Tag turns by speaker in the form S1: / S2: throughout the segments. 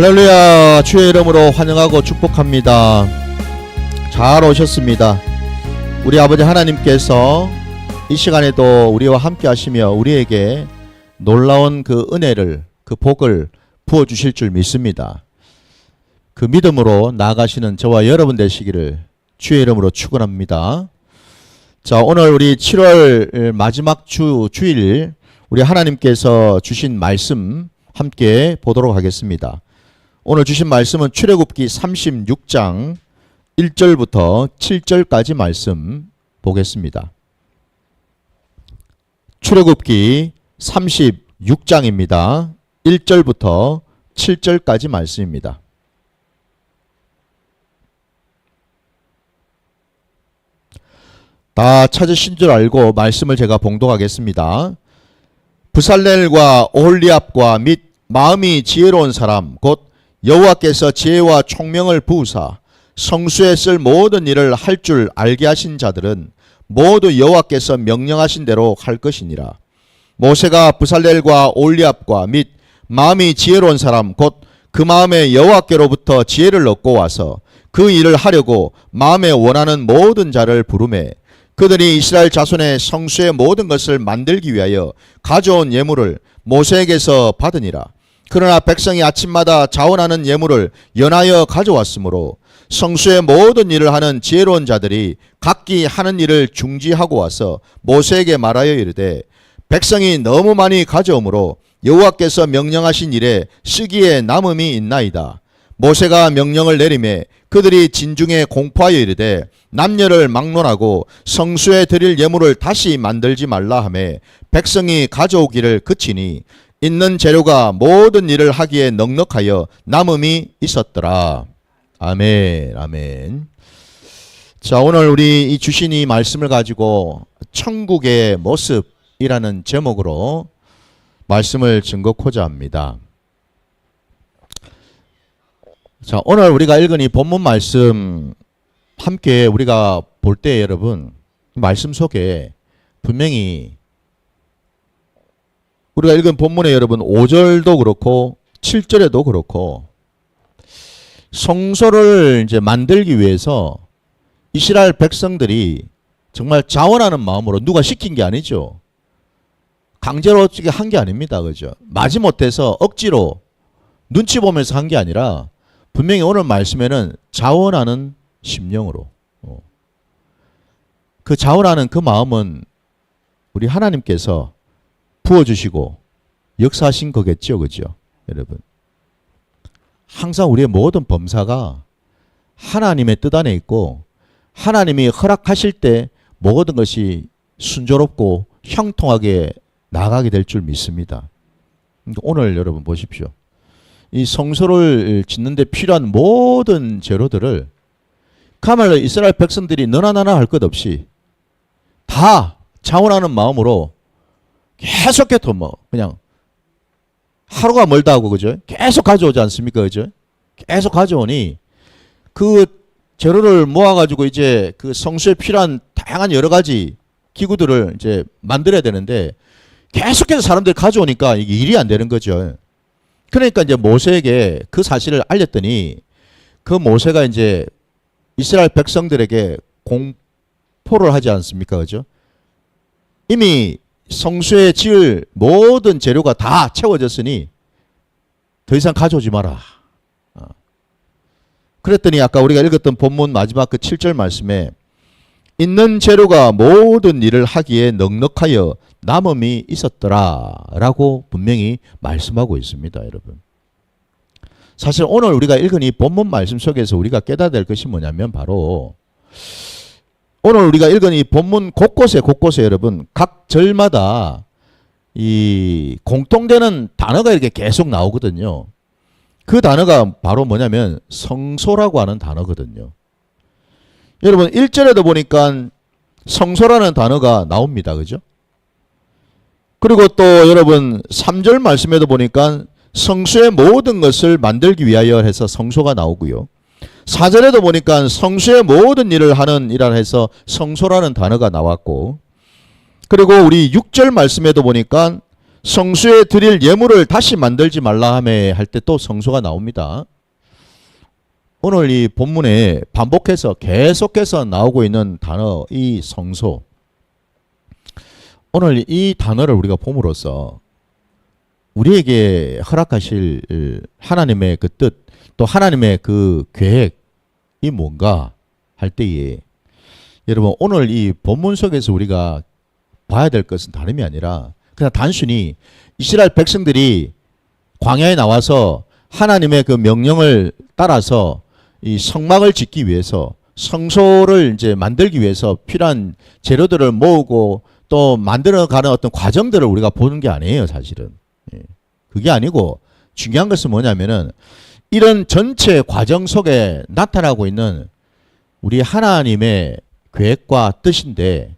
S1: 할렐루야. 주의 이름으로 환영하고 축복합니다. 잘 오셨습니다. 우리 아버지 하나님께서 이 시간에도 우리와 함께 하시며 우리에게 놀라운 그 은혜를, 그 복을 부어주실 줄 믿습니다. 그 믿음으로 나아가시는 저와 여러분 되시기를 주의 이름으로 축원합니다. 자, 오늘 우리 7월 마지막 주일 우리 하나님께서 주신 말씀 함께 보도록 하겠습니다. 오늘 주신 말씀은 출애굽기 36장 1절부터 7절까지 말씀 보겠습니다. 출애굽기 36장입니다. 1절부터 7절까지 말씀입니다. 다 찾으신 줄 알고 말씀을 제가 봉독하겠습니다. 브살렐과 오홀리압과 및 마음이 지혜로운 사람 곧 여호와께서 지혜와 총명을 부으사 성수에 쓸 모든 일을 할 줄 알게 하신 자들은 모두 여호와께서 명령하신 대로 할 것이니라. 모세가 브살렐과 오홀리압과 및 마음이 지혜로운 사람 곧 그 마음에 여호와께로부터 지혜를 얻고 와서 그 일을 하려고 마음에 원하는 모든 자를 부르매 그들이 이스라엘 자손의 성수의 모든 것을 만들기 위하여 가져온 예물을 모세에게서 받으니라. 그러나 백성이 아침마다 자원하는 예물을 연하여 가져왔으므로 성수의 모든 일을 하는 지혜로운 자들이 각기 하는 일을 중지하고 와서 모세에게 말하여 이르되 백성이 너무 많이 가져오므로 여호와께서 명령하신 일에 쓰기에 남음이 있나이다. 모세가 명령을 내리매 그들이 진중에 공포하여 이르되 남녀를 막론하고 성수에 드릴 예물을 다시 만들지 말라 하매 백성이 가져오기를 그치니 있는 재료가 모든 일을 하기에 넉넉하여 남음이 있었더라. 아멘, 아멘. 자, 오늘 우리 이 주신 이 말씀을 가지고 천국의 모습이라는 제목으로 말씀을 증거코자 합니다. 자, 오늘 우리가 읽은 이 본문 말씀 함께 우리가 볼 때 여러분 말씀 속에 분명히 우리가 읽은 본문에 여러분 5절도 그렇고 7절에도 그렇고 성소를 이제 만들기 위해서 이스라엘 백성들이 정말 자원하는 마음으로 누가 시킨 게 아니죠. 강제로 한 게 아닙니다. 그죠? 마지못해서 억지로 눈치 보면서 한 게 아니라 분명히 오늘 말씀에는 자원하는 심령으로 그 자원하는 그 마음은 우리 하나님께서 부어주시고 역사하신 거겠죠. 그죠? 여러분 항상 우리의 모든 범사가 하나님의 뜻 안에 있고 하나님이 허락하실 때 모든 것이 순조롭고 형통하게 나가게 될 줄 믿습니다. 오늘 여러분 보십시오. 이 성소를 짓는 데 필요한 모든 재료들을 그야말로 이스라엘 백성들이 너나 나나 할 것 없이 다 자원하는 마음으로 계속해서 그냥 하루가 멀다 하고 그죠? 계속 가져오지 않습니까? 그죠? 계속 가져오니 그 재료를 모아가지고 이제 그 성수에 필요한 다양한 여러 가지 기구들을 이제 만들어야 되는데 계속해서 사람들이 가져오니까 이게 일이 안 되는 거죠. 그러니까 이제 모세에게 그 사실을 알렸더니 그 모세가 이제 이스라엘 백성들에게 공포를 하지 않습니까? 그죠? 이미 성수에 지을 모든 재료가 다 채워졌으니 더 이상 가져오지 마라. 그랬더니 아까 우리가 읽었던 본문 마지막 그 7절 말씀에 있는 재료가 모든 일을 하기에 넉넉하여 남음이 있었더라 라고 분명히 말씀하고 있습니다. 여러분 사실 오늘 우리가 읽은 이 본문 말씀 속에서 우리가 깨달아야 될 것이 뭐냐면 바로 오늘 우리가 읽은 이 본문 곳곳에 여러분 각 절마다 이 공통되는 단어가 이렇게 계속 나오거든요. 그 단어가 바로 뭐냐면 성소라고 하는 단어거든요. 여러분 1절에도 보니까 성소라는 단어가 나옵니다. 그죠? 그리고 또 여러분 3절 말씀에도 보니까 성수의 모든 것을 만들기 위하여 해서 성소가 나오고요. 4절에도 보니까 성수의 모든 일을 하는 이라 해서 성소라는 단어가 나왔고 그리고 우리 6절 말씀에도 보니까 성수에 드릴 예물을 다시 만들지 말라 하매 할 때 또 성소가 나옵니다. 오늘 이 본문에 반복해서 계속해서 나오고 있는 단어 이 성소. 오늘 이 단어를 우리가 봄으로써 우리에게 허락하실 하나님의 그 뜻, 또 하나님의 그 계획이 뭔가 할 때에 여러분 오늘 이 본문 속에서 우리가 봐야 될 것은 다름이 아니라 그냥 단순히 이스라엘 백성들이 광야에 나와서 하나님의 그 명령을 따라서 이 성막을 짓기 위해서 성소를 이제 만들기 위해서 필요한 재료들을 모으고 또 만들어가는 어떤 과정들을 우리가 보는 게 아니에요, 사실은. 그게 아니고 중요한 것은 뭐냐면은 이런 전체 과정 속에 나타나고 있는 우리 하나님의 계획과 뜻인데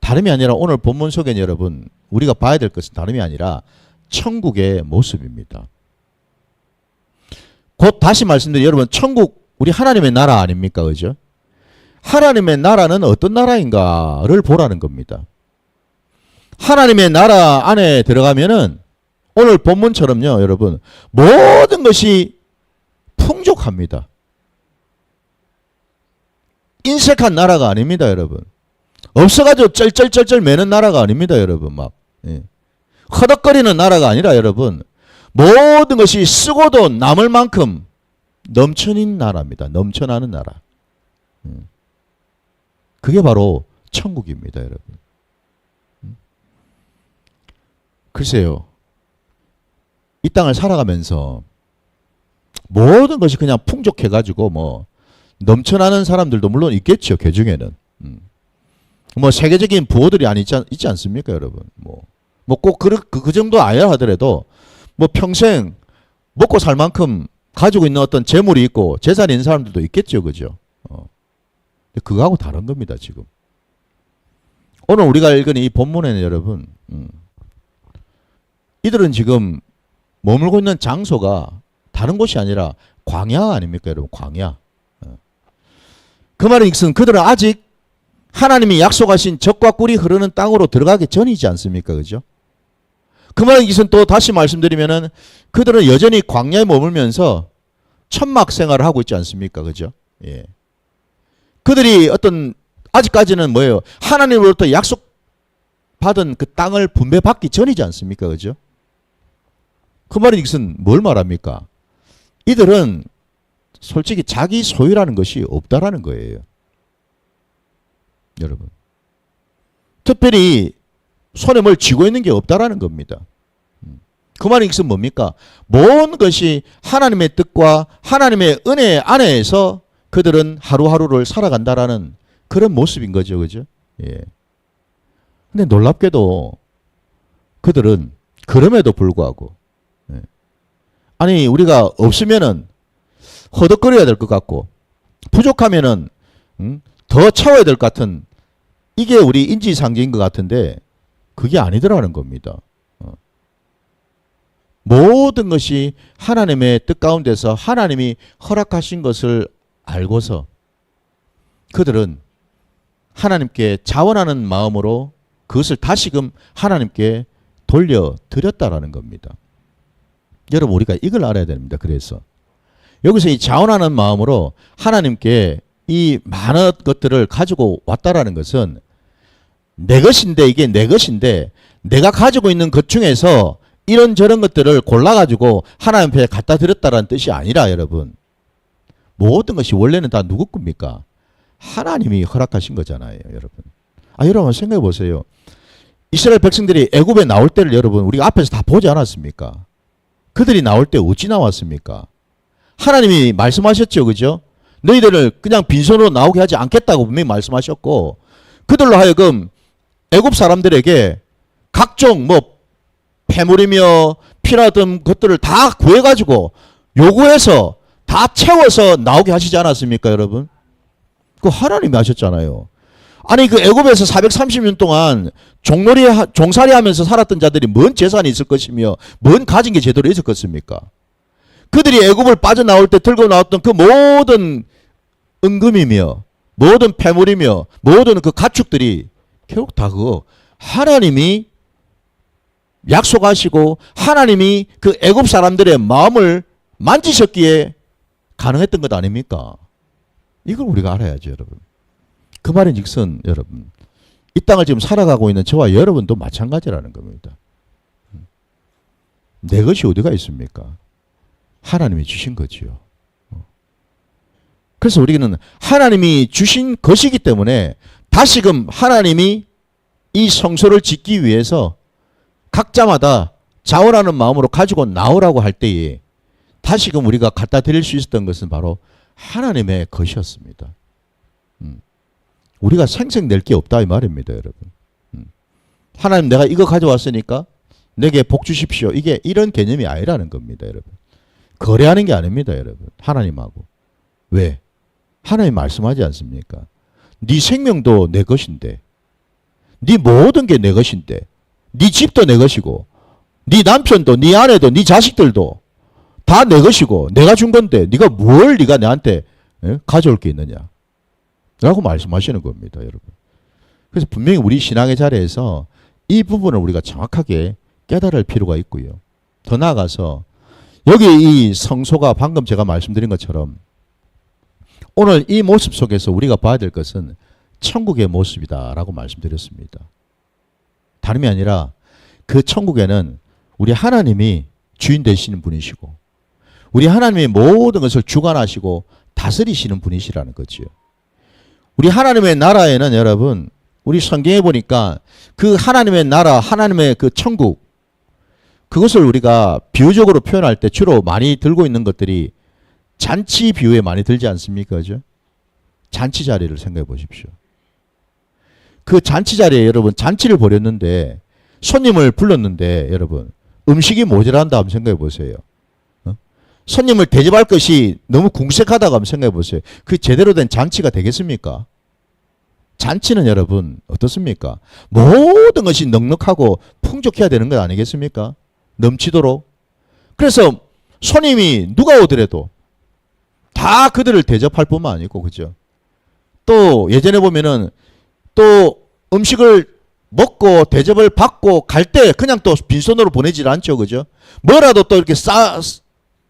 S1: 다름이 아니라 오늘 본문 속에는 여러분 우리가 봐야 될 것은 다름이 아니라 천국의 모습입니다. 곧 다시 말씀드린 여러분 천국 우리 하나님의 나라 아닙니까? 그죠? 하나님의 나라는 어떤 나라인가를 보라는 겁니다. 하나님의 나라 안에 들어가면은 오늘 본문처럼요, 여러분 모든 것이 풍족합니다. 인색한 나라가 아닙니다, 여러분. 없어가지고 쩔쩔쩔쩔 매는 나라가 아닙니다, 여러분. 막 허덕거리는 나라가 아니라 여러분 모든 것이 쓰고도 남을 만큼 넘쳐는 나라입니다. 넘쳐나는 나라. 그게 바로 천국입니다, 여러분. 글쎄요. 이 땅을 살아가면서 모든 것이 그냥 풍족해가지고 뭐 넘쳐나는 사람들도 물론 있겠죠. 그 중에는. 뭐 세계적인 부호들이 있지 않습니까, 여러분? 뭐 꼭 그 정도 아니라 하더라도 뭐 평생 먹고 살 만큼 가지고 있는 어떤 재물이 있고 재산이 있는 사람들도 있겠죠, 그죠? 그거하고 다른 겁니다, 지금. 오늘 우리가 읽은 이 본문에는 여러분, 이들은 지금 머물고 있는 장소가 다른 곳이 아니라 광야 아닙니까, 여러분? 광야. 그 말은 이것은 그들은 아직 하나님이 약속하신 젖과 꿀이 흐르는 땅으로 들어가기 전이지 않습니까? 그죠? 그 말은 이것은 또 다시 말씀드리면은 그들은 여전히 광야에 머물면서 천막 생활을 하고 있지 않습니까? 그죠? 예. 그들이 어떤 아직까지는 뭐예요? 하나님으로부터 약속받은 그 땅을 분배받기 전이지 않습니까? 그죠? 그 말은 이것은 뭘 말합니까? 이들은 솔직히 자기 소유라는 것이 없다라는 거예요. 여러분. 특별히 손에 뭘 쥐고 있는 게 없다라는 겁니다. 그 말은 이것은 뭡니까? 모든 것이 하나님의 뜻과 하나님의 은혜 안에서 그들은 하루하루를 살아간다라는 그런 모습인 거죠. 그죠? 예. 근데 놀랍게도 그들은 그럼에도 불구하고 아니 우리가 없으면은 허덕거려야 될 것 같고 부족하면은 더 채워야 될 것 같은 이게 우리 인지상정인 것 같은데 그게 아니더라는 겁니다. 모든 것이 하나님의 뜻 가운데서 하나님이 허락하신 것을 알고서 그들은 하나님께 자원하는 마음으로 그것을 다시금 하나님께 돌려드렸다라는 겁니다. 여러분 우리가 이걸 알아야 됩니다. 그래서 여기서 이 자원하는 마음으로 하나님께 이 많은 것들을 가지고 왔다라는 것은 내 것인데 이게 내 것인데 내가 가지고 있는 것 중에서 이런저런 것들을 골라가지고 하나님 앞에 갖다 드렸다라는 뜻이 아니라 여러분 모든 것이 원래는 다 누구 겁니까? 하나님이 허락하신 거잖아요, 여러분. 여러분 생각해 보세요. 이스라엘 백성들이 애굽에 나올 때를 여러분 우리가 앞에서 다 보지 않았습니까? 그들이 나올 때 어찌 나왔습니까? 하나님이 말씀하셨죠, 그죠? 너희들을 그냥 빈손으로 나오게 하지 않겠다고 분명히 말씀하셨고 그들로 하여금 애굽 사람들에게 각종 뭐 패물이며 피라던 것들을 다 구해가지고 요구해서 다 채워서 나오게 하시지 않았습니까, 여러분? 그거 하나님이 하셨잖아요. 아니 그 애굽에서 430년 동안 종살이 하면서 살았던 자들이 뭔 재산이 있을 것이며 뭔 가진 게 제대로 있었겠습니까? 그들이 애굽을 빠져나올 때 들고 나왔던 그 모든 은금이며 모든 패물이며 모든 그 가축들이 결국 다 그거 하나님이 약속하시고 하나님이 그 애굽 사람들의 마음을 만지셨기에 가능했던 것 아닙니까? 이걸 우리가 알아야죠, 여러분. 그 말인즉슨 여러분, 이 땅을 지금 살아가고 있는 저와 여러분도 마찬가지라는 겁니다. 내 것이 어디가 있습니까? 하나님이 주신 거지요. 그래서 우리는 하나님이 주신 것이기 때문에 다시금 하나님이 이 성소를 짓기 위해서 각자마다 자원하는 마음으로 가지고 나오라고 할 때에 다시금 우리가 갖다 드릴 수 있었던 것은 바로 하나님의 것이었습니다. 우리가 생색낼 게 없다 이 말입니다, 여러분. 하나님 내가 이거 가져왔으니까 내게 복 주십시오. 이게 이런 개념이 아니라는 겁니다, 여러분. 거래하는 게 아닙니다, 여러분. 하나님하고. 왜? 하나님 말씀하지 않습니까? 네 생명도 내 것인데, 네 모든 게 내 것인데, 네 집도 내 것이고, 네 남편도, 네 아내도, 네 자식들도 다 내 것이고, 내가 준 건데, 네가 뭘 네가 나한테 가져올 게 있느냐? 라고 말씀하시는 겁니다, 여러분. 그래서 분명히 우리 신앙의 자리에서 이 부분을 우리가 정확하게 깨달을 필요가 있고요. 더 나아가서 여기 이 성소가 방금 제가 말씀드린 것처럼 오늘 이 모습 속에서 우리가 봐야 될 것은 천국의 모습이다라고 말씀드렸습니다. 다름이 아니라 그 천국에는 우리 하나님이 주인 되시는 분이시고 우리 하나님이 모든 것을 주관하시고 다스리시는 분이시라는 거지요. 우리 하나님의 나라에는 여러분, 우리 성경에 보니까 그 하나님의 나라, 하나님의 그 천국, 그것을 우리가 비유적으로 표현할 때 주로 많이 들고 있는 것들이 잔치 비유에 많이 들지 않습니까? 그죠? 잔치 자리를 생각해 보십시오. 그 잔치 자리에 여러분 잔치를 벌였는데 손님을 불렀는데 여러분 음식이 모자란다 하면 생각해 보세요. 손님을 대접할 것이 너무 궁색하다고 한번 생각해 보세요. 그 제대로 된 잔치가 되겠습니까? 잔치는 여러분 어떻습니까? 모든 것이 넉넉하고 풍족해야 되는 것 아니겠습니까? 넘치도록. 그래서 손님이 누가 오더라도 다 그들을 대접할 뿐만 아니고, 그죠? 또 예전에 보면은 또 음식을 먹고 대접을 받고 갈 때 그냥 또 빈손으로 보내질 않죠, 그죠? 뭐라도 또 이렇게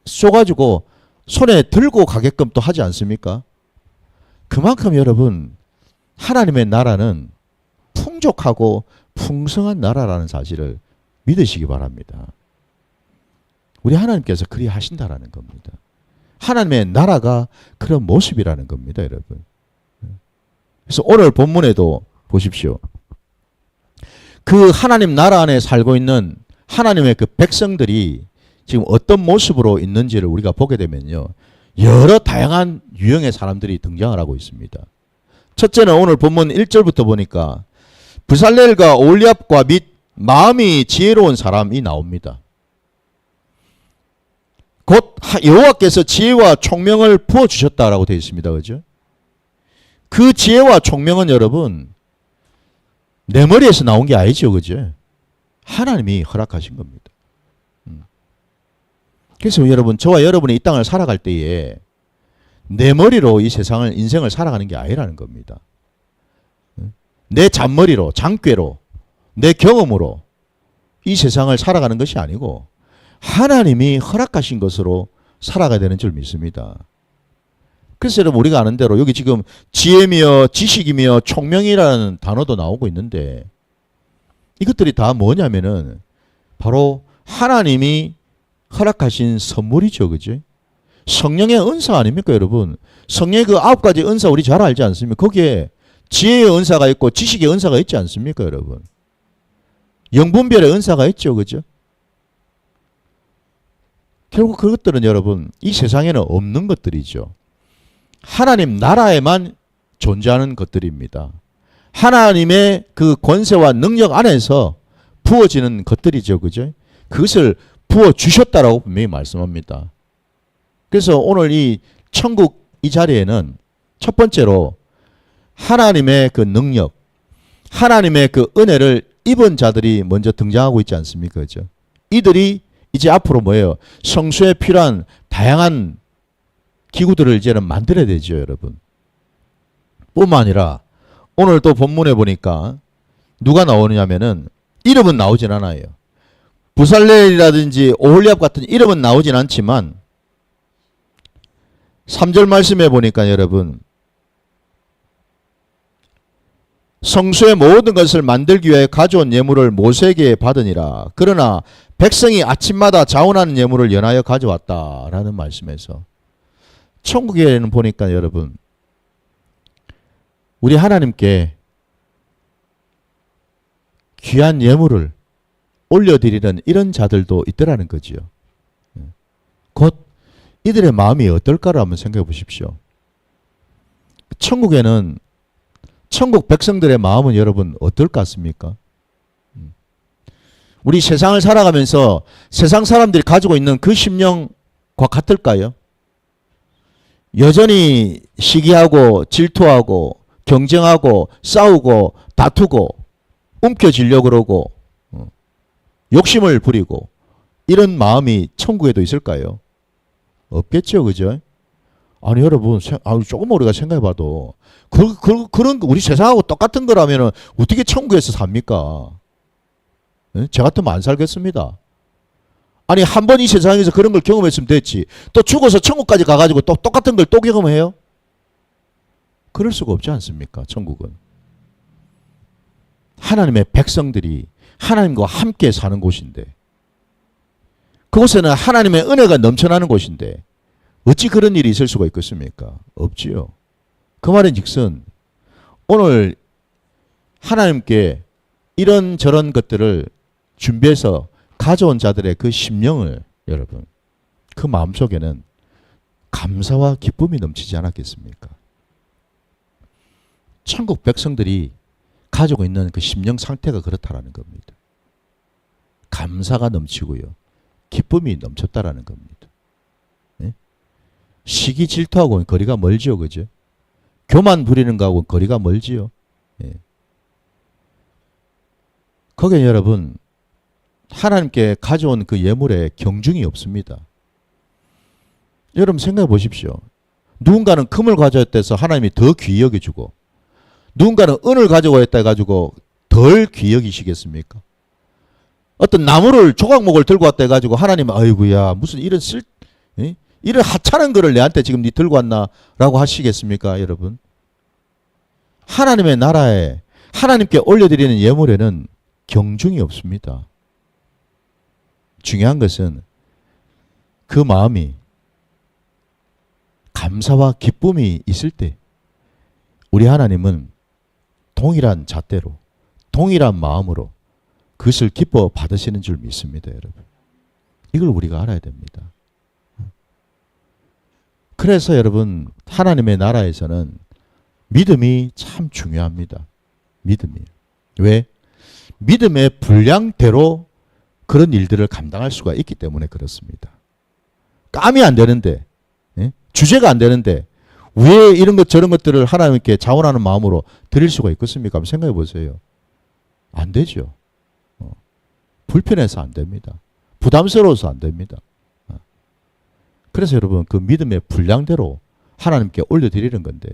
S1: 쏘가지고 손에 들고 가게끔 또 하지 않습니까? 그만큼 여러분 하나님의 나라는 풍족하고 풍성한 나라라는 사실을 믿으시기 바랍니다. 우리 하나님께서 그리 하신다라는 겁니다. 하나님의 나라가 그런 모습이라는 겁니다, 여러분. 그래서 오늘 본문에도 보십시오. 그 하나님 나라 안에 살고 있는 하나님의 그 백성들이 지금 어떤 모습으로 있는지를 우리가 보게 되면요, 여러 다양한 유형의 사람들이 등장을 하고 있습니다. 첫째는 오늘 본문 1절부터 보니까 브살렐과 올리압과 및 마음이 지혜로운 사람이 나옵니다. 곧 여호와께서 지혜와 총명을 부어주셨다라고 되어 있습니다. 그죠? 그 지혜와 총명은 여러분 내 머리에서 나온 게 아니죠. 그죠? 하나님이 허락하신 겁니다. 그래서 여러분, 저와 여러분이 이 땅을 살아갈 때에 내 머리로 이 세상을, 인생을 살아가는 게 아니라는 겁니다. 내 잔머리로, 장꾀로, 내 경험으로 이 세상을 살아가는 것이 아니고 하나님이 허락하신 것으로 살아가야 되는 줄 믿습니다. 그래서 여러분, 우리가 아는 대로 여기 지금 지혜며 지식이며 총명이라는 단어도 나오고 있는데 이것들이 다 뭐냐면은 바로 하나님이 허락하신 선물이죠. 그죠? 성령의 은사 아닙니까, 여러분? 성령의 그 9가지 은사 우리 잘 알지 않습니까? 거기에 지혜의 은사가 있고 지식의 은사가 있지 않습니까, 여러분? 영분별의 은사가 있죠. 그죠? 결국 그것들은 여러분 이 세상에는 없는 것들이죠. 하나님 나라에만 존재하는 것들입니다. 하나님의 그 권세와 능력 안에서 부어지는 것들이죠. 그죠? 그것을 부어주셨다라고 분명히 말씀합니다. 그래서 오늘 이 천국 이 자리에는 첫 번째로 하나님의 그 능력, 하나님의 그 은혜를 입은 자들이 먼저 등장하고 있지 않습니까? 그죠? 이들이 이제 앞으로 뭐예요? 성수에 필요한 다양한 기구들을 이제는 만들어야 되죠, 여러분. 뿐만 아니라 오늘 또 본문에 보니까 누가 나오느냐면은 이름은 나오진 않아요. 부살렐이라든지 오홀리압 같은 이름은 나오진 않지만 3절 말씀해 보니까 여러분, 성소의 모든 것을 만들기 위해 가져온 예물을 모세에게 받으니라. 그러나 백성이 아침마다 자원하는 예물을 연하여 가져왔다라는 말씀에서, 천국에는 보니까 여러분, 우리 하나님께 귀한 예물을 올려드리는 이런 자들도 있더라는 거지요. 곧 이들의 마음이 어떨까를 한번 생각해 보십시오. 천국에는, 천국 백성들의 마음은 여러분 어떨 것 같습니까? 우리 세상을 살아가면서 세상 사람들이 가지고 있는 그 심령과 같을까요? 여전히 시기하고 질투하고 경쟁하고 싸우고 다투고 움켜쥐려고 그러고 욕심을 부리고 이런 마음이 천국에도 있을까요? 없겠죠, 그죠? 아니 여러분, 조금 우리가 생각해봐도 그런 우리 세상하고 똑같은 거라면 어떻게 천국에서 삽니까? 저 같으면 안 살겠습니다. 아니 한 번 이 세상에서 그런 걸 경험했으면 됐지, 또 죽어서 천국까지 가가지고 또 똑같은 걸 또 경험해요? 그럴 수가 없지 않습니까? 천국은 하나님의 백성들이 하나님과 함께 사는 곳인데, 그곳에는 하나님의 은혜가 넘쳐나는 곳인데 어찌 그런 일이 있을 수가 있겠습니까? 없지요. 그 말인즉슨 오늘 하나님께 이런저런 것들을 준비해서 가져온 자들의 그 심령을, 여러분, 그 마음속에는 감사와 기쁨이 넘치지 않았겠습니까? 천국 백성들이 가지고 있는 그 심령 상태가 그렇다라는 겁니다. 감사가 넘치고요, 기쁨이 넘쳤다라는 겁니다. 네? 시기 질투하고는 거리가 멀지요, 그죠? 교만 부리는 거하고 거리가 멀지요. 네. 거기에 여러분, 하나님께 가져온 그 예물에 경중이 없습니다. 여러분 생각해 보십시오. 누군가는 금을 가져왔다 해서 하나님이 더 귀히 여겨주고, 누군가는 은을 가져왔다 해가지고 덜 귀히 여기시겠습니까? 어떤 나무를, 조각목을 들고 왔다 해가지고 하나님은 아이고야 무슨 이런 이런 하찮은 거를 내한테 지금 네 들고 왔나 라고 하시겠습니까? 여러분, 하나님의 나라에 하나님께 올려드리는 예물에는 경중이 없습니다. 중요한 것은 그 마음이 감사와 기쁨이 있을 때 우리 하나님은 동일한 잣대로, 동일한 마음으로 그것을 기뻐 받으시는 줄 믿습니다, 여러분. 이걸 우리가 알아야 됩니다. 그래서 여러분, 하나님의 나라에서는 믿음이 참 중요합니다. 믿음이. 왜? 믿음의 분량대로 그런 일들을 감당할 수가 있기 때문에 그렇습니다. 감이 안 되는데, 주제가 안 되는데 왜 이런 것 저런 것들을 하나님께 자원하는 마음으로 드릴 수가 있겠습니까? 한번 생각해 보세요. 안 되죠. 불편해서 안 됩니다. 부담스러워서 안 됩니다. 그래서 여러분, 그 믿음의 분량대로 하나님께 올려드리는 건데,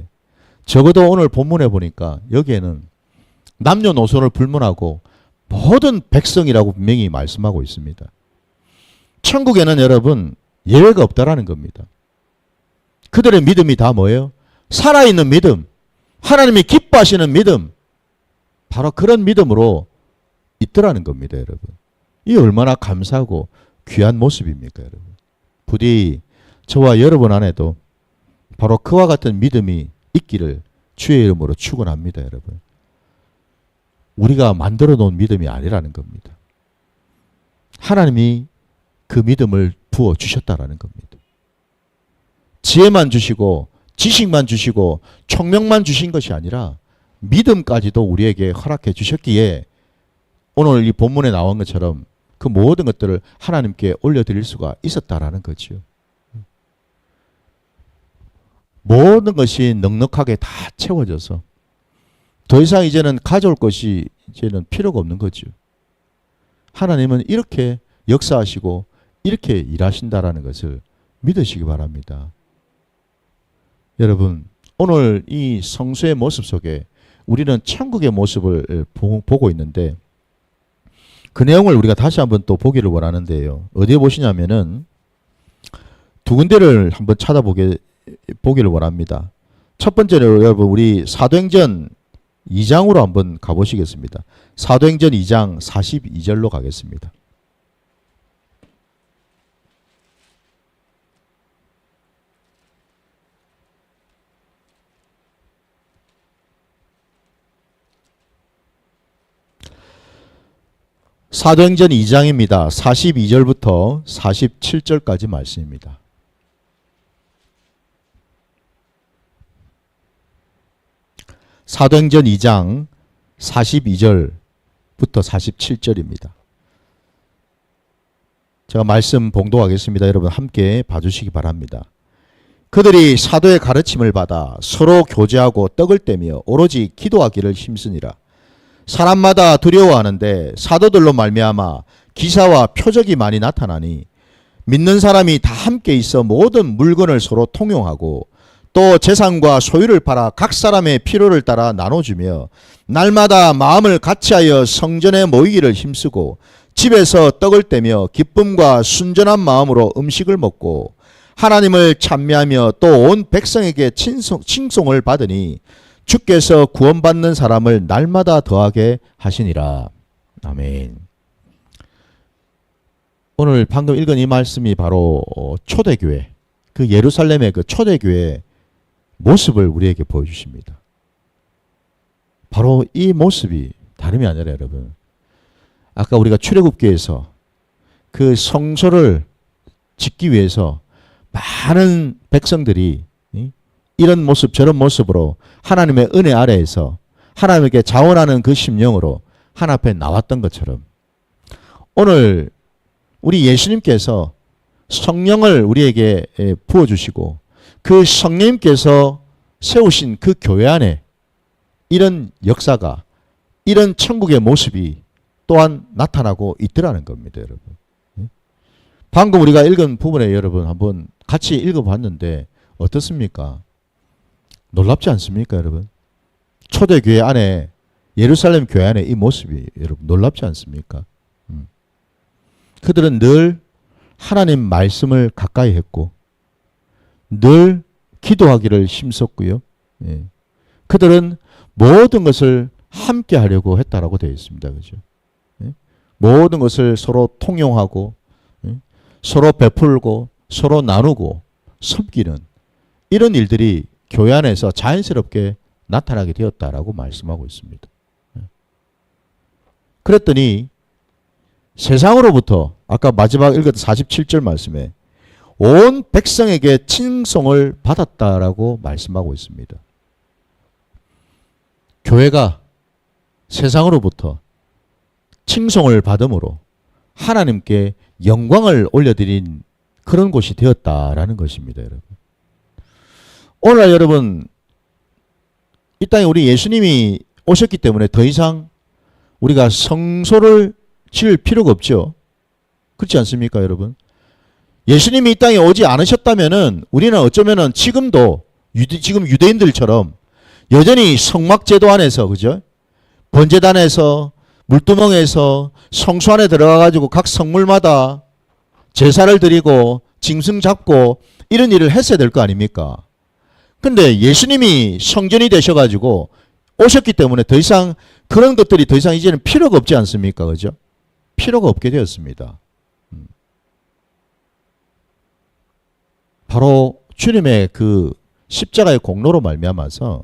S1: 적어도 오늘 본문에 보니까 여기에는 남녀노소를 불문하고 모든 백성이라고 분명히 말씀하고 있습니다. 천국에는 여러분 예외가 없다라는 겁니다. 그들의 믿음이 다 뭐예요? 살아있는 믿음, 하나님이 기뻐하시는 믿음, 바로 그런 믿음으로 있더라는 겁니다, 여러분. 이 얼마나 감사하고 귀한 모습입니까, 여러분. 부디 저와 여러분 안에도 바로 그와 같은 믿음이 있기를 주의 이름으로 축원합니다, 여러분. 우리가 만들어 놓은 믿음이 아니라는 겁니다. 하나님이 그 믿음을 부어 주셨다라는 겁니다. 지혜만 주시고 지식만 주시고 총명만 주신 것이 아니라 믿음까지도 우리에게 허락해 주셨기에 오늘 이 본문에 나온 것처럼 그 모든 것들을 하나님께 올려드릴 수가 있었다라는 거죠. 모든 것이 넉넉하게 다 채워져서 더 이상 이제는 가져올 것이 이제는 필요가 없는 거죠. 하나님은 이렇게 역사하시고 이렇게 일하신다라는 것을 믿으시기 바랍니다. 여러분, 오늘 이 성수의 모습 속에 우리는 천국의 모습을 보고 있는데, 그 내용을 우리가 다시 한번 또 보기를 원하는데요. 어디에 보시냐면은 두 군데를 한번 보기를 원합니다. 첫 번째로 여러분 우리 사도행전 2장으로 한번 가보시겠습니다. 사도행전 2장 42절로 가겠습니다. 사도행전 2장입니다. 42절부터 47절까지 말씀입니다. 사도행전 2장 42절부터 47절입니다. 제가 말씀 봉독하겠습니다. 여러분 함께 봐주시기 바랍니다. 그들이 사도의 가르침을 받아 서로 교제하고 떡을 떼며 오로지 기도하기를 힘쓰니라. 사람마다 두려워하는데 사도들로 말미암아 기사와 표적이 많이 나타나니 믿는 사람이 다 함께 있어 모든 물건을 서로 통용하고 또 재산과 소유를 팔아 각 사람의 필요를 따라 나눠주며 날마다 마음을 같이하여 성전에 모이기를 힘쓰고 집에서 떡을 떼며 기쁨과 순전한 마음으로 음식을 먹고 하나님을 찬미하며 또 온 백성에게 칭송을 받으니 주께서 구원받는 사람을 날마다 더하게 하시니라. 아멘. 오늘 방금 읽은 이 말씀이 바로 초대교회, 그 예루살렘의 그 초대교회의 모습을 우리에게 보여주십니다. 바로 이 모습이 다름이 아니라 여러분, 아까 우리가 출애굽기에서 그 성소를 짓기 위해서 많은 백성들이 이런 모습 저런 모습으로 하나님의 은혜 아래에서 하나님께 자원하는 그 심령으로 하나님 앞에 나왔던 것처럼 오늘 우리 예수님께서 성령을 우리에게 부어주시고 그 성령님께서 세우신 그 교회 안에 이런 역사가, 이런 천국의 모습이 또한 나타나고 있더라는 겁니다, 여러분. 방금 우리가 읽은 부분에 여러분 한번 같이 읽어봤는데 어떻습니까? 놀랍지 않습니까, 여러분? 초대교회 안에, 예루살렘 교회 안에 이 모습이 여러분 놀랍지 않습니까? 그들은 늘 하나님 말씀을 가까이 했고 늘 기도하기를 힘썼고요. 예. 그들은 모든 것을 함께 하려고 했다라고 되어 있습니다. 그죠? 예. 모든 것을 서로 통용하고 예. 서로 베풀고 서로 나누고 섬기는 이런 일들이 교회 안에서 자연스럽게 나타나게 되었다라고 말씀하고 있습니다. 예. 그랬더니 세상으로부터 아까 마지막 읽었던 47절 말씀에 온 백성에게 칭송을 받았다라고 말씀하고 있습니다. 교회가 세상으로부터 칭송을 받음으로 하나님께 영광을 올려드린 그런 곳이 되었다라는 것입니다, 여러분. 오늘날 여러분, 이 땅에 우리 예수님이 오셨기 때문에 더 이상 우리가 성소를 지을 필요가 없죠. 그렇지 않습니까, 여러분? 예수님이 이 땅에 오지 않으셨다면은 우리는 어쩌면은 지금도 지금 유대인들처럼 여전히 성막제도 안에서, 그죠? 번제단에서 물두멍에서 성소 안에 들어가가지고 각 성물마다 제사를 드리고 짐승 잡고 이런 일을 했어야 될 거 아닙니까? 근데 예수님이 성전이 되셔가지고 오셨기 때문에 더 이상 그런 것들이 더 이상 이제는 필요가 없지 않습니까? 그죠? 필요가 없게 되었습니다. 바로 주님의 그 십자가의 공로로 말미암아서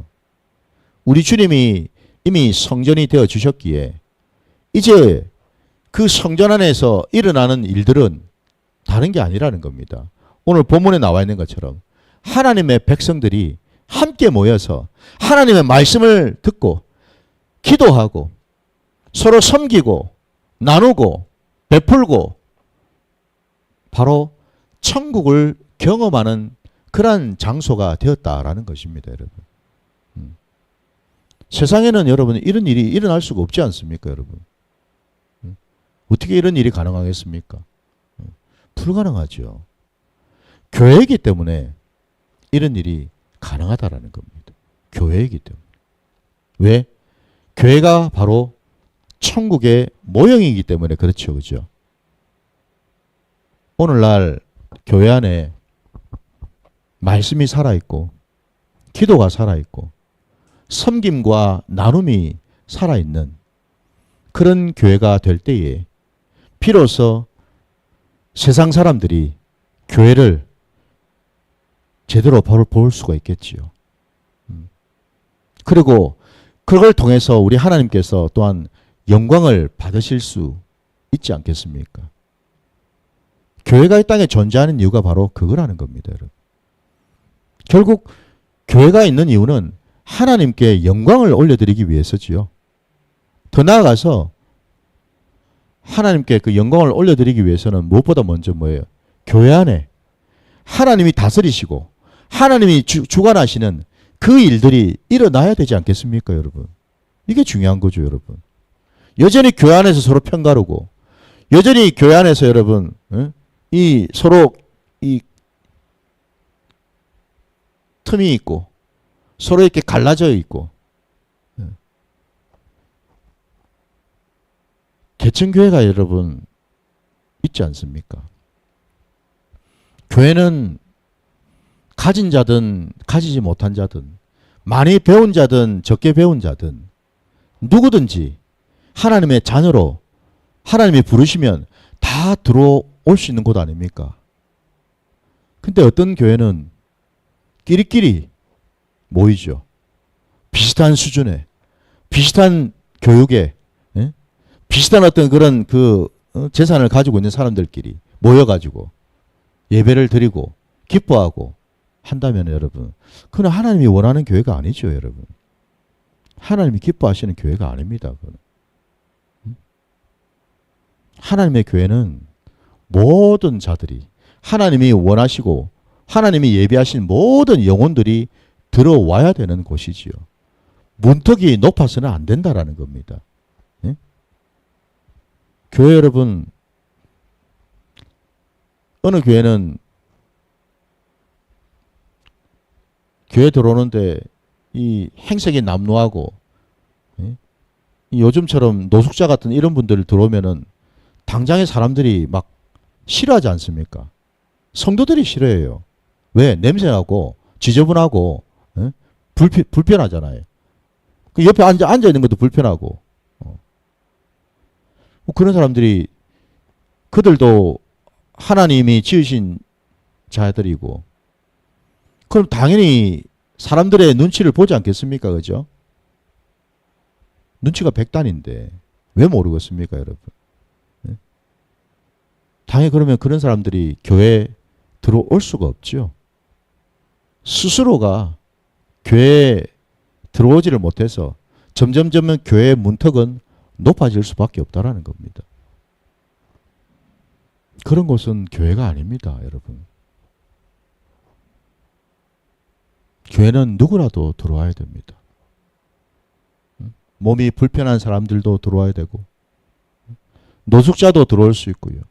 S1: 우리 주님이 이미 성전이 되어 주셨기에 이제 그 성전 안에서 일어나는 일들은 다른 게 아니라는 겁니다. 오늘 본문에 나와 있는 것처럼 하나님의 백성들이 함께 모여서 하나님의 말씀을 듣고 기도하고 서로 섬기고 나누고 베풀고 바로 천국을 경험하는 그러한 장소가 되었다라는 것입니다, 여러분. 세상에는 여러분 이런 일이 일어날 수가 없지 않습니까, 여러분? 어떻게 이런 일이 가능하겠습니까? 불가능하죠. 교회이기 때문에 이런 일이 가능하다라는 겁니다. 교회이기 때문에. 왜? 교회가 바로 천국의 모형이기 때문에 그렇죠. 그죠? 오늘날 교회 안에 말씀이 살아있고 기도가 살아있고 섬김과 나눔이 살아있는 그런 교회가 될 때에 비로소 세상 사람들이 교회를 제대로 볼 수가 있겠지요. 그리고 그걸 통해서 우리 하나님께서 또한 영광을 받으실 수 있지 않겠습니까? 교회가 이 땅에 존재하는 이유가 바로 그거라는 겁니다, 여러분. 결국 교회가 있는 이유는 하나님께 영광을 올려드리기 위해서지요. 더 나아가서 하나님께 그 영광을 올려드리기 위해서는 무엇보다 먼저 뭐예요? 교회 안에 하나님이 다스리시고 하나님이 주관하시는 그 일들이 일어나야 되지 않겠습니까, 여러분? 이게 중요한 거죠, 여러분. 여전히 교회 안에서 서로 편가르고 여전히 교회 안에서 여러분 이 서로 이 틈이 있고 서로 이렇게 갈라져 있고 개천교회가 여러분 있지 않습니까? 교회는 가진 자든 가지지 못한 자든 많이 배운 자든 적게 배운 자든 누구든지 하나님의 자녀로 하나님이 부르시면 다 들어올 수 있는 곳 아닙니까? 근데 어떤 교회는 끼리끼리 모이죠. 비슷한 수준에 비슷한 교육에 비슷한 어떤 그런 재산을 가지고 있는 사람들끼리 모여가지고 예배를 드리고 기뻐하고 한다면 여러분, 그건 하나님이 원하는 교회가 아니죠, 여러분. 하나님이 기뻐하시는 교회가 아닙니다. 그건. 하나님의 교회는 모든 자들이 하나님이 원하시고 하나님이 예비하신 모든 영혼들이 들어와야 되는 곳이지요. 문턱이 높아서는 안 된다라는 겁니다. 예? 교회 여러분, 어느 교회는 교회 들어오는데 이 행색이 남루하고 이 요즘처럼 노숙자 같은 이런 분들 들어오면은 당장의 사람들이 막 싫어하지 않습니까? 성도들이 싫어해요. 왜? 냄새나고 지저분하고 불편하잖아요. 그 옆에 앉아 있는 것도 불편하고 그런 사람들이 그들도 하나님이 지으신 자들이고 그럼 당연히 사람들의 눈치를 보지 않겠습니까? 그죠? 눈치가 백단인데 왜 모르겠습니까, 여러분? 당연히 그러면 그런 사람들이 교회에 들어올 수가 없죠. 스스로가 교회에 들어오지를 못해서 점점 교회의 문턱은 높아질 수밖에 없다라는 겁니다. 그런 곳은 교회가 아닙니다, 여러분. 교회는 누구라도 들어와야 됩니다. 몸이 불편한 사람들도 들어와야 되고 노숙자도 들어올 수 있고요.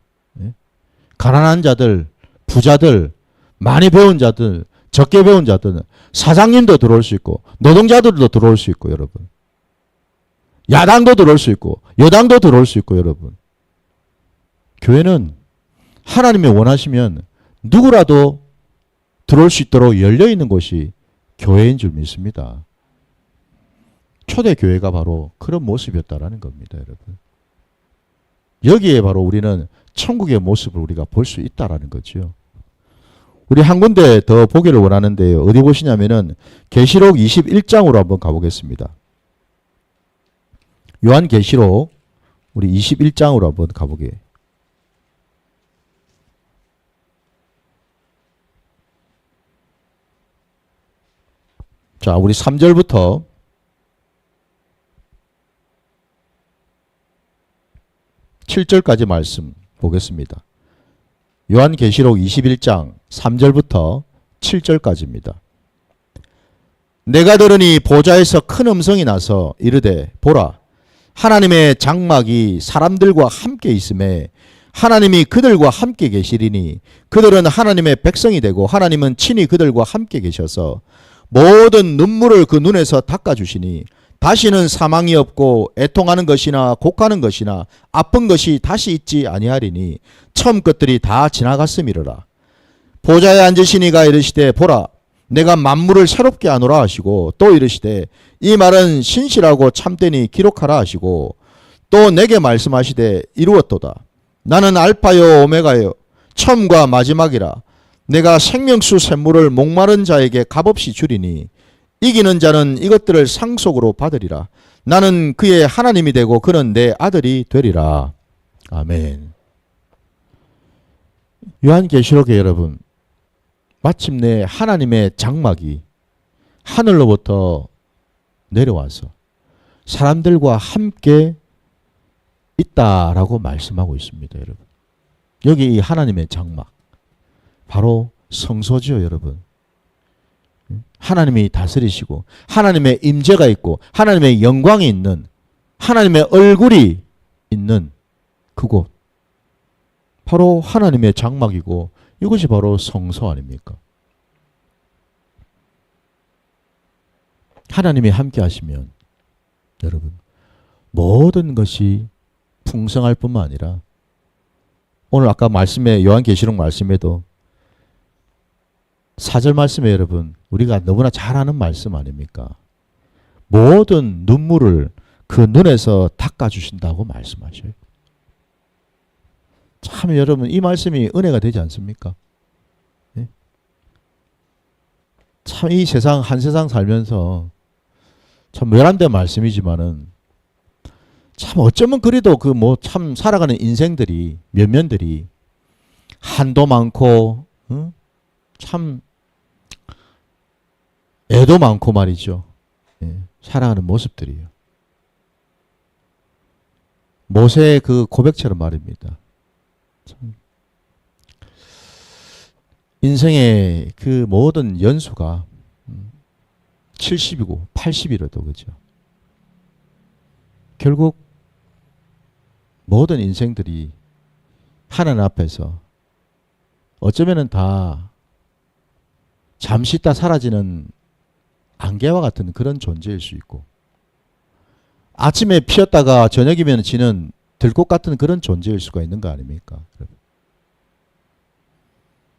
S1: 가난한 자들, 부자들, 많이 배운 자들, 적게 배운 자들, 사장님도 들어올 수 있고 노동자들도 들어올 수 있고 여러분. 야당도 들어올 수 있고 여당도 들어올 수 있고 여러분. 교회는 하나님이 원하시면 누구라도 들어올 수 있도록 열려있는 곳이 교회인 줄 믿습니다. 초대교회가 바로 그런 모습이었다라는 겁니다, 여러분. 여기에 바로 우리는 천국의 모습을 우리가 볼 수 있다라는 거죠. 우리 한 군데 더 보기를 원하는데요. 어디 보시냐면은 계시록 21장으로 한번 가보겠습니다. 요한계시록 우리 21장으로 한번 가보게. 자, 우리 3절부터 7절까지 말씀 보겠습니다. 요한계시록 21장 3절부터 7절까지입니다. 내가 들으니 보좌에서 큰 음성이 나서 이르되 보라 하나님의 장막이 사람들과 함께 있음에 하나님이 그들과 함께 계시리니 그들은 하나님의 백성이 되고 하나님은 친히 그들과 함께 계셔서 모든 눈물을 그 눈에서 닦아주시니 다시는 사망이 없고 애통하는 것이나 곡하는 것이나 아픈 것이 다시 있지 아니하리니 처음 것들이 다 지나갔음이로라. 보좌에 앉으시니가 이르시되 보라 내가 만물을 새롭게 하노라 하시고 또 이르시되 이 말은 신실하고 참되니 기록하라 하시고 또 내게 말씀하시되 이루었도다. 나는 알파요 오메가요 처음과 마지막이라. 내가 생명수 샘물을 목마른 자에게 값없이 주리니 이기는 자는 이것들을 상속으로 받으리라. 나는 그의 하나님이 되고 그는 내 아들이 되리라. 아멘. 요한계시록에 여러분 마침내 하나님의 장막이 하늘로부터 내려와서 사람들과 함께 있다라고 말씀하고 있습니다. 여러분 여기 이 하나님의 장막 바로 성소지요. 여러분 하나님이 다스리시고 하나님의 임재가 있고 하나님의 영광이 있는 하나님의 얼굴이 있는 그곳 바로 하나님의 장막이고 이것이 바로 성소 아닙니까? 하나님이 함께 하시면 여러분 모든 것이 풍성할 뿐만 아니라 오늘 아까 말씀에 요한계시록 말씀에도 4절 말씀에 여러분 우리가 너무나 잘 아는 말씀 아닙니까? 모든 눈물을 그 눈에서 닦아주신다고 말씀하셔요. 참 여러분 이 말씀이 은혜가 되지 않습니까? 네? 참 이 세상 한 세상 살면서 참 외람된 말씀이지만은 참 어쩌면 그래도 그 뭐 참 살아가는 인생들이 면면들이 한도 많고 참 애도 많고 말이죠. 예, 살아가는 모습들이요. 모세의 그 고백처럼 말입니다. 참 인생의 그 모든 연수가 70이고 80이라도 그죠. 결국 모든 인생들이 하나님 앞에서 어쩌면은 다 잠시 있다 사라지는 안개와 같은 그런 존재일 수 있고 아침에 피었다가 저녁이면 지는 들꽃 같은 그런 존재일 수가 있는 거 아닙니까?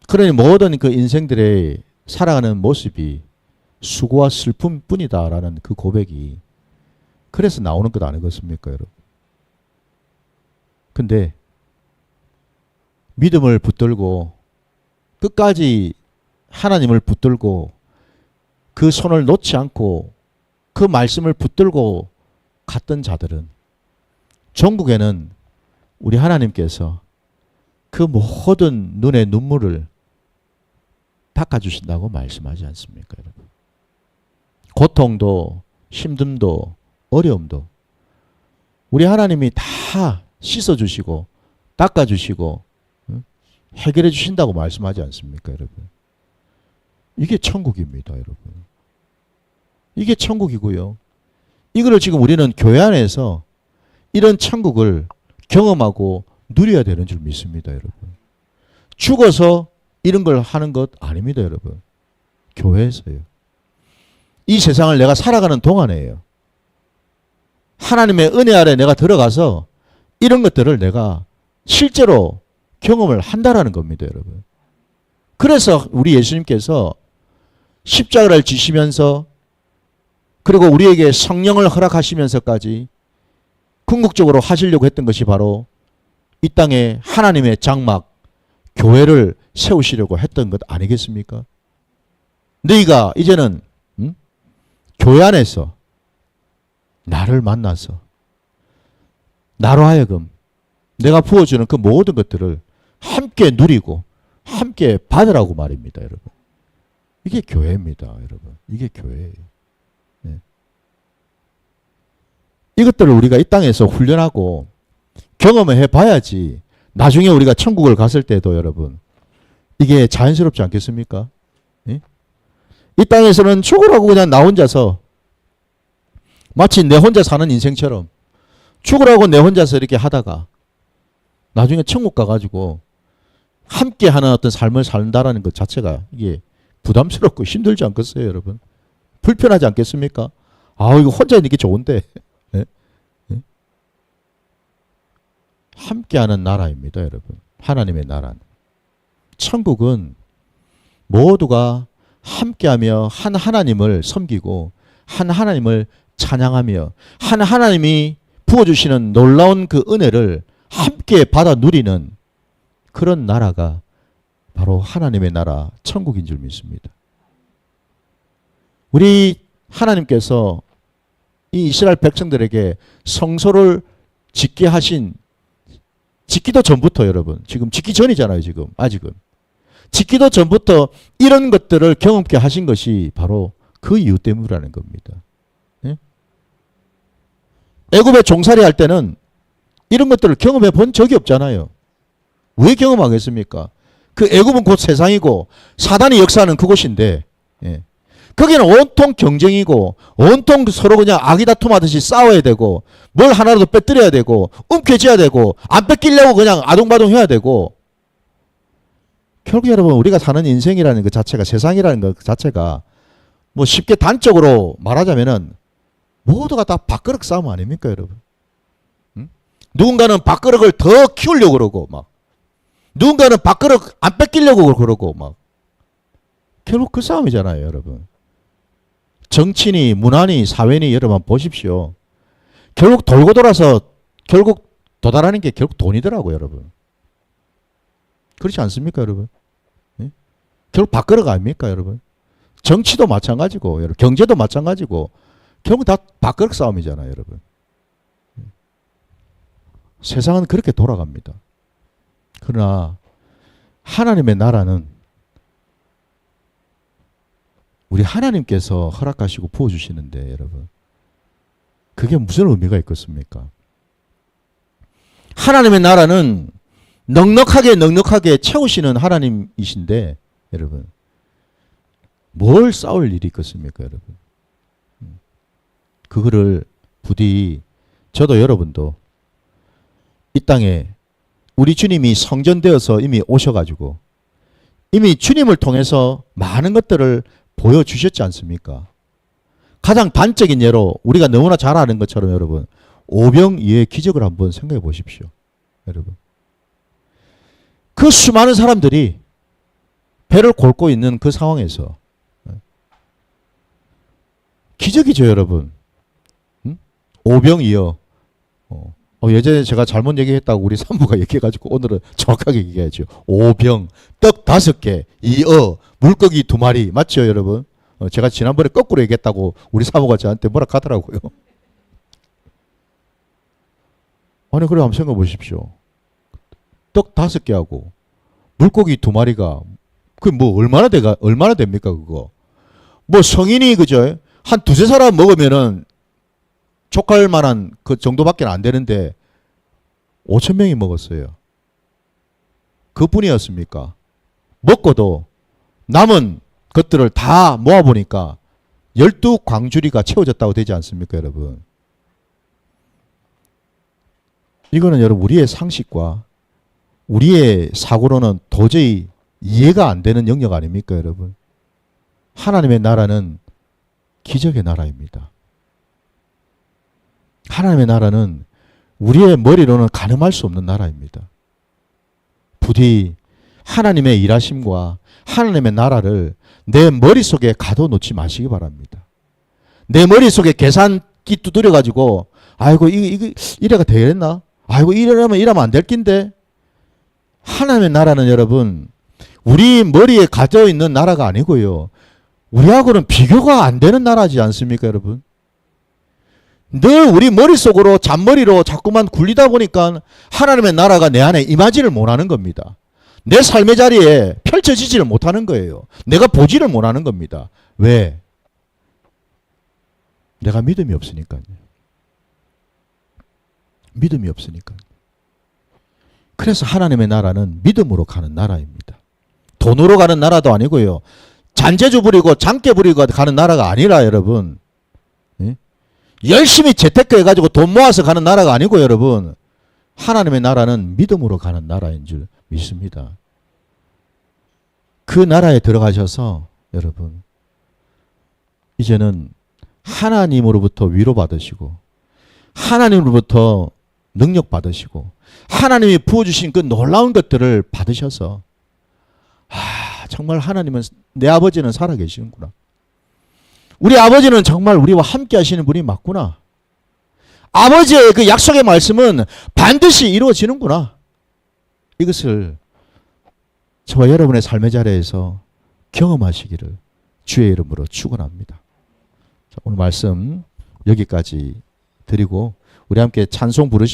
S1: 그러니 모든 그 인생들의 살아가는 모습이 수고와 슬픔뿐이다라는 그 고백이 그래서 나오는 것 아니겠습니까, 여러분? 근데 믿음을 붙들고 끝까지 하나님을 붙들고 그 손을 놓지 않고 그 말씀을 붙들고 갔던 자들은 전국에는 우리 하나님께서 그 모든 눈의 눈물을 닦아주신다고 말씀하지 않습니까, 여러분? 고통도 힘듦도 어려움도 우리 하나님이 다 씻어주시고 닦아주시고 해결해 주신다고 말씀하지 않습니까, 여러분? 이게 천국입니다, 여러분. 이게 천국이고요. 이거를 지금 우리는 교회 안에서 이런 천국을 경험하고 누려야 되는 줄 믿습니다, 여러분. 죽어서 이런 걸 하는 것 아닙니다, 여러분. 교회에서요. 이 세상을 내가 살아가는 동안에요. 하나님의 은혜 아래 내가 들어가서 이런 것들을 내가 실제로 경험을 한다라는 겁니다, 여러분. 그래서 우리 예수님께서 십자가를 지시면서 그리고 우리에게 성령을 허락하시면서까지 궁극적으로 하시려고 했던 것이 바로 이 땅에 하나님의 장막, 교회를 세우시려고 했던 것 아니겠습니까? 너희가 이제는 교회 안에서 나를 만나서 나로 하여금 내가 부어주는 그 모든 것들을 함께 누리고 함께 받으라고 말입니다, 여러분. 이게 교회입니다, 여러분. 이게 교회예요. 네. 이것들을 우리가 이 땅에서 훈련하고 경험을 해봐야지 나중에 우리가 천국을 갔을 때도 여러분 이게 자연스럽지 않겠습니까? 네? 이 땅에서는 죽으라고 그냥 나 혼자서 마치 내 혼자 사는 인생처럼 죽으라고 내 혼자서 이렇게 하다가 나중에 천국 가가지고 함께하는 어떤 삶을 산다라는 것 자체가 이게 부담스럽고 힘들지 않겠어요, 여러분? 불편하지 않겠습니까? 아, 이거 혼자 있는 게 좋은데. 예? 예? 함께하는 나라입니다, 여러분. 하나님의 나라는. 천국은 모두가 함께하며 한 하나님을 섬기고 한 하나님을 찬양하며 한 하나님이 부어주시는 놀라운 그 은혜를 함께 받아 누리는 그런 나라가 바로 하나님의 나라 천국인 줄 믿습니다. 우리 하나님께서 이 이스라엘 백성들에게 성소를 짓게 하신, 짓기도 전부터, 여러분, 지금 짓기 전이잖아요. 지금 아직은 짓기도 전부터 이런 것들을 경험케 하신 것이 바로 그 이유 때문이라는 겁니다. 예? 애굽에 종살이 할 때는 이런 것들을 경험해 본 적이 없잖아요. 왜 경험하겠습니까? 그 애굽은 곧 세상이고 사단이 역사하는 그곳인데, 예. 거기는 온통 경쟁이고 온통 서로 그냥 아기다툼하듯이 싸워야 되고 뭘 하나라도 빼뜨려야 되고 움켜쥐어야 되고 안 뺏기려고 그냥 아둥바둥 해야 되고, 결국 여러분 우리가 사는 인생이라는 것 자체가, 세상이라는 것 자체가 뭐 쉽게 단적으로 말하자면은 모두가 다 밥그릇 싸움 아닙니까, 여러분? 응? 누군가는 밥그릇을 더 키우려고 그러고 막, 누군가는 밥그릇 안 뺏기려고 그러고 막, 결국 그 싸움이잖아요, 여러분. 정치니 문화니 사회니 여러분 보십시오. 결국 돌고 돌아서 결국 도달하는 게 결국 돈이더라고요, 여러분. 그렇지 않습니까, 여러분? 예? 결국 밥그릇 아닙니까, 여러분? 정치도 마찬가지고, 여러분, 경제도 마찬가지고, 결국 다 밥그릇 싸움이잖아요, 여러분. 세상은 그렇게 돌아갑니다. 그러나 하나님의 나라는 우리 하나님께서 허락하시고 부어주시는데, 여러분, 그게 무슨 의미가 있겠습니까? 하나님의 나라는 넉넉하게 채우시는 하나님이신데, 여러분, 뭘 싸울 일이 있겠습니까, 여러분? 그거를 부디 저도 여러분도 이 땅에 우리 주님이 성전되어서 이미 오셔가지고 이미 주님을 통해서 많은 것들을 보여주셨지 않습니까? 가장 단적인 예로 우리가 너무나 잘 아는 것처럼 여러분, 오병이어의 기적을 한번 생각해 보십시오. 여러분, 그 수많은 사람들이 배를 곪고 있는 그 상황에서 기적이죠, 여러분. 응? 오병이어. 예전에 제가 잘못 얘기했다고 우리 산부가 얘기해가지고 오늘은 정확하게 얘기해야죠. 오병, 떡 5개, 이어, 물고기 2마리. 맞죠, 여러분? 제가 지난번에 거꾸로 얘기했다고 우리 사모가 저한테 뭐라 하더라고요. 아니, 그래, 한번 생각해 보십시오. 떡 5개하고 물고기 2마리가 그 뭐 얼마나 됩니까, 그거? 뭐 성인이 그죠? 한 2-3사람 먹으면은 족할 만한 그 정도밖에 안 되는데 5,000명이 먹었어요. 그뿐이었습니까? 먹고도 남은 것들을 다 모아보니까 12광주리가 채워졌다고 되지 않습니까, 여러분? 이거는 여러분 우리의 상식과 우리의 사고로는 도저히 이해가 안 되는 영역 아닙니까, 여러분? 하나님의 나라는 기적의 나라입니다. 하나님의 나라는 우리의 머리로는 가늠할 수 없는 나라입니다. 부디 하나님의 일하심과 하나님의 나라를 내 머릿속에 가둬놓지 마시기 바랍니다. 내 머릿속에 계산기 두드려가지고 아이고 이거 이래가 되겠나? 아이고 이러면 안 될 낀데. 하나님의 나라는 여러분 우리 머리에 가져있는 나라가 아니고요, 우리하고는 비교가 안 되는 나라지 않습니까, 여러분? 늘 우리 머릿속으로 잔머리로 자꾸만 굴리다 보니까 하나님의 나라가 내 안에 임하지를 못하는 겁니다. 내 삶의 자리에 펼쳐지지를 못하는 거예요. 내가 보지를 못하는 겁니다. 왜? 내가 믿음이 없으니까요. 믿음이 없으니까. 그래서 하나님의 나라는 믿음으로 가는 나라입니다. 돈으로 가는 나라도 아니고요, 잔재주 부리고 장깨 부리고 가는 나라가 아니라 여러분, 열심히 재테크 해가지고 돈 모아서 가는 나라가 아니고 여러분, 하나님의 나라는 믿음으로 가는 나라인 줄 믿습니다. 그 나라에 들어가셔서 여러분 이제는 하나님으로부터 위로받으시고 하나님으로부터 능력 받으시고 하나님이 부어주신 그 놀라운 것들을 받으셔서 정말 하나님은 내 아버지는 살아계시는구나. 우리 아버지는 정말 우리와 함께 하시는 분이 맞구나. 아버지의 그 약속의 말씀은 반드시 이루어지는구나. 이것을 저와 여러분의 삶의 자리에서 경험하시기를 주의 이름으로 축원합니다. 오늘 말씀 여기까지 드리고 우리 함께 찬송 부르시